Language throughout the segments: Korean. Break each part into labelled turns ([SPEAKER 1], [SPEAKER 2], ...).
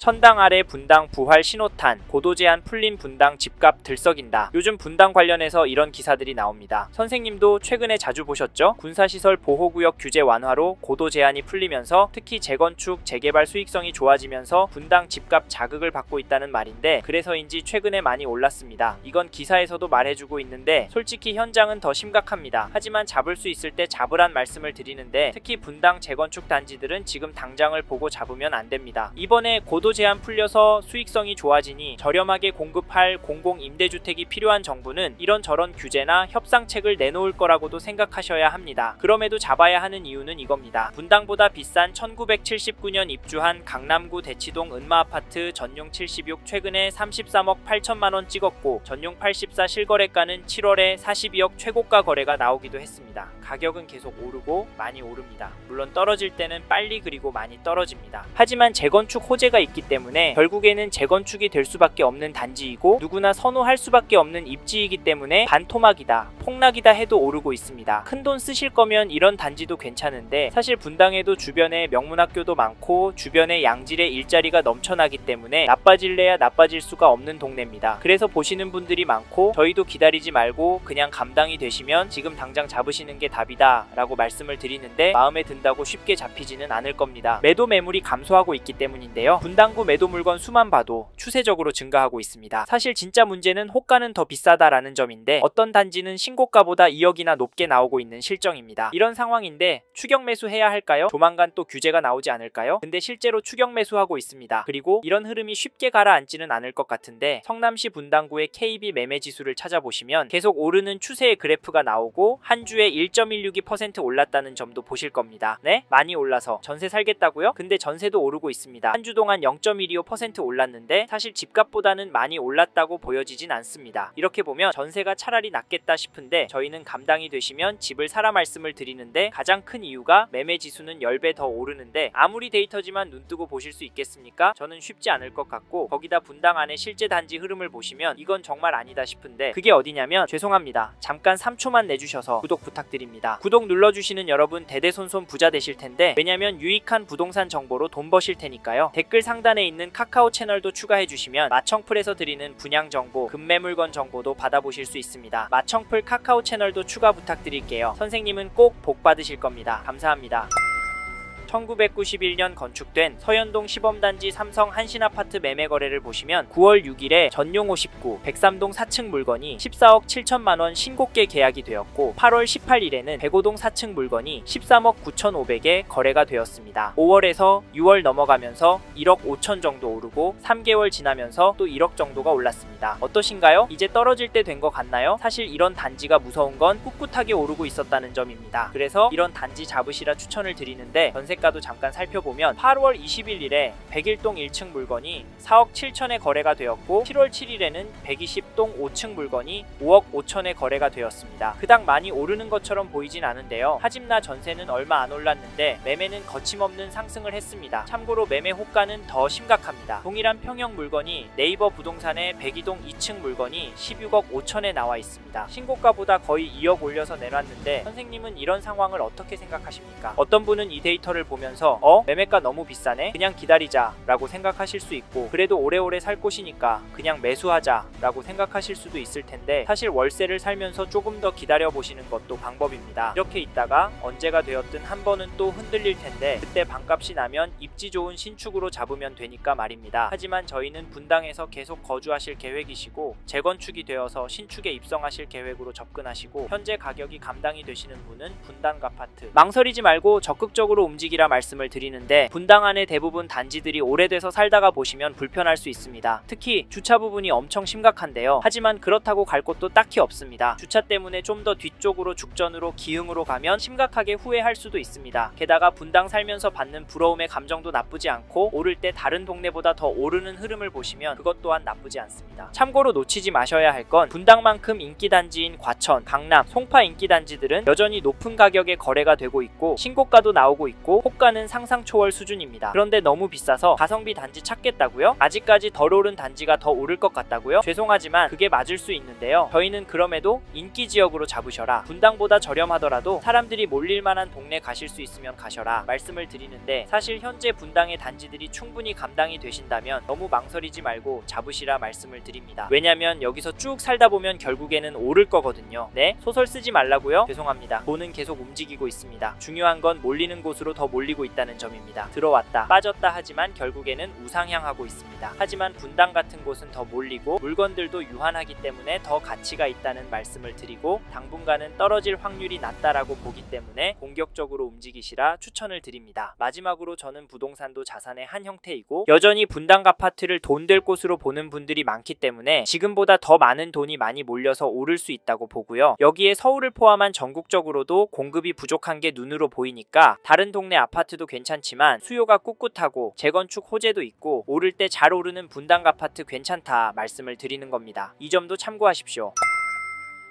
[SPEAKER 1] 천당 아래 분당 부활 신호탄, 고도 제한 풀린 분당 집값 들썩인다. 요즘 분당 관련해서 이런 기사들이 나옵니다. 선생님도 최근에 자주 보셨죠? 군사시설 보호구역 규제 완화로 고도 제한이 풀리면서 특히 재건축, 재개발 수익성이 좋아지면서 분당 집값 자극을 받고 있다는 말인데, 그래서인지 최근에 많이 올랐습니다. 이건 기사에서도 말해주고 있는데 솔직히 현장은 더 심각합니다. 하지만 잡을 수 있을 때 잡으란 말씀을 드리는데, 특히 분당 재건축 단지들은 지금 당장을 보고 잡으면 안 됩니다. 이번에 고도 제한 풀려서 수익성이 좋아지니 저렴하게 공급할 공공 임대주택이 필요한 정부는 이런저런 규제나 협상책을 내놓을 거라고도 생각하셔야 합니다. 그럼에도 잡아야 하는 이유는 이겁니다. 분당보다 비싼 1979년 입주한 강남구 대치동 은마아파트 전용 76 최근에 33억 8천만원 찍었고, 전용 84 실거래가는 7월에 42억 최고가 거래가 나오기도 했습니다. 가격은 계속 오르고 많이 오릅니다. 물론 떨어질 때는 빨리 그리고 많이 떨어집니다. 하지만 재건축 호재가 있기 때문에 결국에는 재건축이 될 수밖에 없는 단지이고 누구나 선호할 수밖에 없는 입지이기 때문에 반토막이다, 폭락이다 해도 오르고 있습니다. 큰돈 쓰실 거면 이런 단지도 괜찮은데, 사실 분당에도 주변에 명문학교도 많고 주변에 양질의 일자리가 넘쳐나기 때문에 나빠질래야 나빠질 수가 없는 동네입니다. 그래서 보시는 분들이 많고, 저희도 기다리지 말고 그냥 감당이 되시면 지금 당장 잡으시는 게 답이다 라고 말씀을 드리는데, 마음에 든다고 쉽게 잡히지는 않을 겁니다. 매도 매물이 감소하고 있기 때문인데요. 분당구 매도 물건 수만 봐도 추세적으로 증가하고 있습니다. 사실 진짜 문제는 호가는 더 비싸다라는 점인데, 어떤 단지는 신고가보다 2억이나 높게 나오고 있는 실정입니다. 이런 상황인데 추격 매수해야 할까요? 조만간 또 규제가 나오지 않을까요? 근데 실제로 추격 매수하고 있습니다. 그리고 이런 흐름이 쉽게 가라앉지는 않을 것 같은데, 성남시 분당구의 KB 매매 지수를 찾아보시면 계속 오르는 추세의 그래프가 나오고 한 주에 1.162% 올랐다는 점도 보실 겁니다. 네? 많이 올라서 전세 살겠다고요? 근데 전세도 오르고 있습니다. 한 주 동안 0.125% 올랐는데 사실 집값보다는 많이 올랐다고 보여지진 않습니다. 이렇게 보면 전세가 차라리 낫겠다 싶은데, 저희는 감당이 되시면 집을 사라 말씀을 드리는데, 가장 큰 이유가 매매 지수는 10배 더 오르는데 아무리 데이터지만 눈뜨고 보실 수 있겠습니까? 저는 쉽지 않을 것 같고, 거기다 분당 안에 실제 단지 흐름을 보시면 이건 정말 아니다 싶은데, 그게 어디냐면, 죄송합니다, 잠깐 3초만 내주셔서 구독 부탁드립니다. 구독 눌러주시는 여러분 대대손손 부자 되실 텐데, 왜냐면 유익한 부동산 정보로 돈 버실 테니까요. 댓글 상단에 있는 카카오 채널도 추가해 주시면 마청풀에서 드리는 분양 정보, 급매물건 정보도 받아보실 수 있습니다. 마청풀 카카오 채널도 추가 부탁드릴게요. 선생님은 꼭 복 받으실 겁니다. 감사합니다. 1991년 건축된 서현동 시범단지 삼성 한신아파트 매매 거래를 보시면 9월 6일에 전용 59 103동 4층 물건이 14억 7천만원 신고가 계약이 되었고, 8월 18일에는 105동 4층 물건이 13억 9,500에 거래가 되었습니다. 5월에서 6월 넘어가면서 1억 5천 정도 오르고 3개월 지나면서 또 1억 정도가 올랐습니다. 어떠신가요? 이제 떨어질 때 된 것 같나요? 사실 이런 단지가 무서운 건 꿋꿋하게 오르고 있었다는 점입니다. 그래서 이런 단지 잡으시라 추천을 드리는데, 전세가도 잠깐 살펴보면 8월 21일에 101동 1층 물건이 4억 7천에 거래가 되었고, 7월 7일에는 120동 5층 물건이 5억 5천에 거래가 되었습니다. 그닥 많이 오르는 것처럼 보이진 않은데요. 하집나 전세는 얼마 안 올랐는데 매매는 거침없는 상승을 했습니다. 참고로 매매 호가는 더 심각합니다. 동일한 평형 물건이 네이버 부동산의 102동 2층 물건이 16억 5천에 나와 있습니다. 신고가보다 거의 2억 올려서 내놨는데, 선생님은 이런 상황을 어떻게 생각하십니까? 어떤 분은 이 데이터를 보면서 매매가 너무 비싸네? 그냥 기다리자 라고 생각하실 수 있고, 그래도 오래오래 살 곳이니까 그냥 매수하자 라고 생각하실 수도 있을 텐데, 사실 월세를 살면서 조금 더 기다려보시는 것도 방법입니다. 이렇게 있다가 언제가 되었든 한 번은 또 흔들릴 텐데, 그때 반값이 나면 입지 좋은 신축으로 잡으면 되니까 말입니다. 하지만 저희는 분당에서 계속 거주하실 계획이시고 재건축이 되어서 신축에 입성하실 계획으로 접근하시고, 현재 가격이 감당이 되시는 분은 분당 아파트 망설이지 말고 적극적으로 움직이라 말씀을 드리는데, 분당 안에 대부분 단지들이 오래돼서 살다가 보시면 불편할 수 있습니다. 특히 주차 부분이 엄청 심각한데요. 하지만 그렇다고 갈 곳도 딱히 없습니다. 주차 때문에 좀 더 뒤쪽으로 죽전으로 기흥으로 가면 심각하게 후회할 수도 있습니다. 게다가 분당 살면서 받는 부러움의 감정도 나쁘지 않고, 오를 때 다른 동네보다 더 오르는 흐름을 보시면 그것 또한 나쁘지 않습니다. 참고로 놓치지 마셔야 할 건, 분당만큼 인기단지인 과천, 강남, 송파 인기단지들은 여전히 높은 가격에 거래가 되고 있고 신고가도 나오고 있고 호가는 상상 초월 수준입니다. 그런데 너무 비싸서 가성비 단지 찾겠다고요? 아직까지 덜 오른 단지가 더 오를 것 같다고요? 죄송하지만 그게 맞을 수 있는데요. 저희는 그럼에도 인기 지역으로 잡으셔라, 분당보다 저렴하더라도 사람들이 몰릴 만한 동네 가실 수 있으면 가셔라 말씀을 드리는데, 사실 현재 분당의 단지들이 충분히 감당이 되신다면 너무 망설이지 말고 잡으시라 말씀을 드립니다. 왜냐면 여기서 쭉 살다 보면 결국에는 오를 거거든요. 네? 소설 쓰지 말라고요? 죄송합니다. 돈은 계속 움직이고 있습니다. 중요한 건 몰리는 곳으로 더 몰리고 있다는 점입니다. 들어왔다 빠졌다 하지만 결국에는 우상향하고 있습니다. 하지만 분당 같은 곳은 더 몰리고 물건들도 유한하기 때문에 더 가치가 있다는 말씀을 드리고, 당분간은 떨어질 확률이 낮다라고 보기 때문에 공격적으로 움직이시라 추천을 드립니다. 마지막으로 저는 부동산도 자산의 한 형태이고 여전히 분당 아파트를 돈 될 곳으로 보는 분들이 많기 때문에 지금보다 더 많은 돈이 많이 몰려서 오를 수 있다고 보고요. 여기에 서울을 포함한 전국적으로도 공급이 부족한 게 눈으로 보이니까 다른 동네 아파트도 괜찮지만 수요가 꿋꿋하고 재건축 호재도 있고 오를 때 잘 오르는 분당 아파트 괜찮다 말씀을 드리는 겁니다. 이 점도 참고하십시오.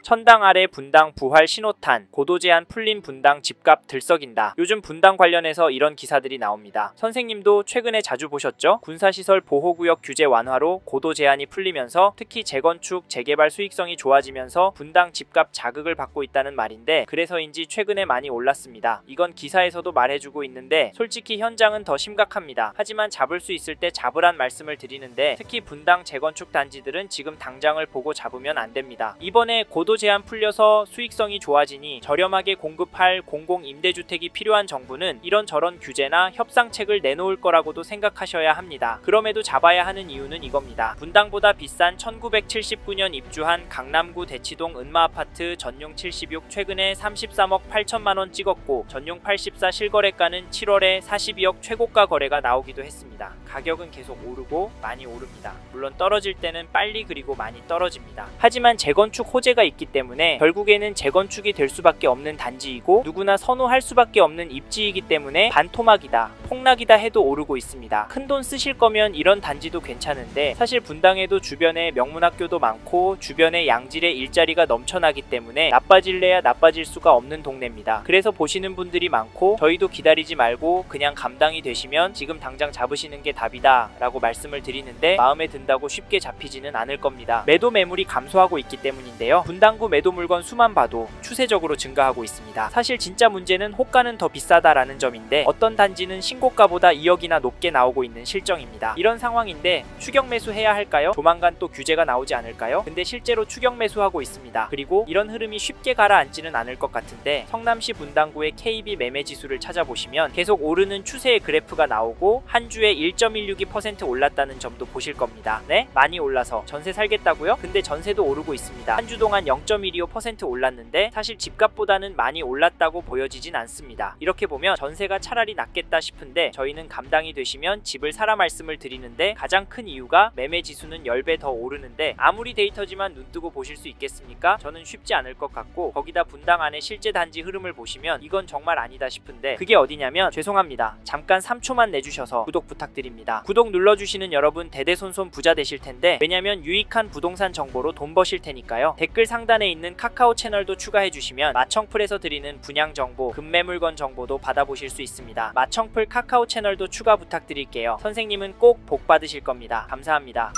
[SPEAKER 1] 천당 아래 분당 부활 신호탄, 고도 제한 풀린 분당 집값 들썩인다. 요즘 분당 관련해서 이런 기사들이 나옵니다. 선생님도 최근에 자주 보셨죠? 군사시설 보호구역 규제 완화로 고도 제한이 풀리면서 특히 재건축, 재개발 수익성이 좋아지면서 분당 집값 자극을 받고 있다는 말인데, 그래서인지 최근에 많이 올랐습니다. 이건 기사에서도 말해주고 있는데 솔직히 현장은 더 심각합니다. 하지만 잡을 수 있을 때 잡으란 말씀을 드리는데, 특히 분당 재건축 단지들은 지금 당장을 보고 잡으면 안 됩니다. 이번에 고도 제한 풀려서 수익성이 좋아지니 저렴하게 공급할 공공임대주택이 필요한 정부는 이런저런 규제나 협상책을 내놓을 거라고도 생각하셔야 합니다. 그럼에도 잡아야 하는 이유는 이겁니다. 분당보다 비싼 1979년 입주한 강남구 대치동 은마아파트 전용 76 최근에 33억 8천만원 찍었고 전용 84 실거래가는 7월에 42억 최고가 거래가 나오기도 했습니다. 가격은 계속 오르고 많이 오릅니다. 물론 떨어질 때는 빨리 그리고 많이 떨어집니다. 하지만 재건축 호재가 있기 때문에 결국에는 재건축이 될 수밖에 없는 단지이고 누구나 선호할 수밖에 없는 입지이기 때문에 반토막이다, 폭락이다 해도 오르고 있습니다. 큰돈 쓰실 거면 이런 단지도 괜찮은데 사실 분당에도 주변에 명문학교도 많고 주변에 양질의 일자리가 넘쳐나기 때문에 나빠질래야 나빠질 수가 없는 동네입니다. 그래서 보시는 분들이 많고 저희도 기다리지 말고 그냥 감당이 되시면 지금 당장 잡으시는 게 답이다 라고 말씀을 드리는데, 마음에 든다고 쉽게 잡히지는 않을 겁니다. 매도 매물이 감소하고 있기 때문인데요. 분당구 매도 물건 수만 봐도 추세적으로 증가하고 있습니다. 사실 진짜 문제는 호가는 더 비싸다라는 점인데 어떤 단지는 신고가보다 2억이나 높게 나오고 있는 실정입니다. 이런 상황인데 추격 매수해야 할까요? 조만간 또 규제가 나오지 않을까요? 근데 실제로 추격 매수하고 있습니다. 그리고 이런 흐름이 쉽게 가라앉지는 않을 것 같은데 성남시 분당구의 KB 매매 지수를 찾아보시면 계속 오르는 추세의 그래프가 나오고 한 주에 1.162% 올랐다는 점도 보실 겁니다. 네? 많이 올라서 전세 살겠다고요? 근데 전세도 오르고 있습니다. 한 주 동안 0.125% 올랐는데 사실 집값보다는 많이 올랐다고 보여지진 않습니다. 이렇게 보면 전세가 차라리 낫겠다 싶은데 저희는 감당이 되시면 집을 사라 말씀을 드리는데, 가장 큰 이유가 매매 지수는 10배 더 오르는데 아무리 데이터지만 눈뜨고 보실 수 있겠습니까? 저는 쉽지 않을 것 같고, 거기다 분당 안에 실제 단지 흐름을 보시면 이건 정말 아니다 싶은데 그게 어디냐면, 죄송합니다. 잠깐 3초만 내주셔서 구독 부탁드립니다. 구독 눌러주시는 여러분 대대손손 부자 되실 텐데, 왜냐면 유익한 부동산 정보로 돈 버실 테니까요. 댓글 상단에 있는 카카오 채널도 추가해주시면 마청풀에서 드리는 분양 정보, 급매 물건 정보도 받아보실 수 있습니다. 마청풀 카카오 채널도 추가 부탁드릴게요. 선생님은 꼭 복 받으실 겁니다. 감사합니다.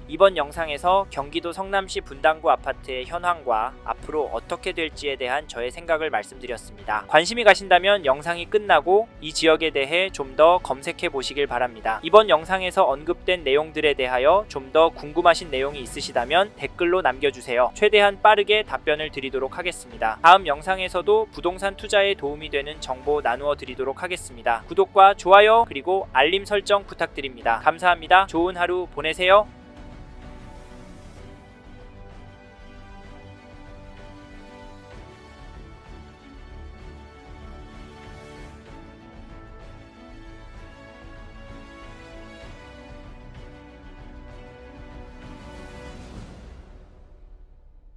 [SPEAKER 1] 이번 영상에서 경기도 성남시 분당구 아파트의 현황과 앞으로 어떻게 될지에 대한 저의 생각을 말씀드렸습니다. 관심이 가신다면 영상이 끝나고 이 지역에 대해 좀 더 검색해 보시길 바랍니다. 이번 영상에서 언급된 내용들에 대하여 좀 더 궁금하신 내용이 있으시다면 댓글로 남겨주세요. 최대한 빠르게 답변을 드리도록 하겠습니다. 다음 영상에서도 부동산 투자에 도움이 되는 정보 나누어 드리도록 하겠습니다. 구독과 좋아요 그리고 알림 설정 부탁드립니다. 감사합니다. 좋은 하루 보내세요.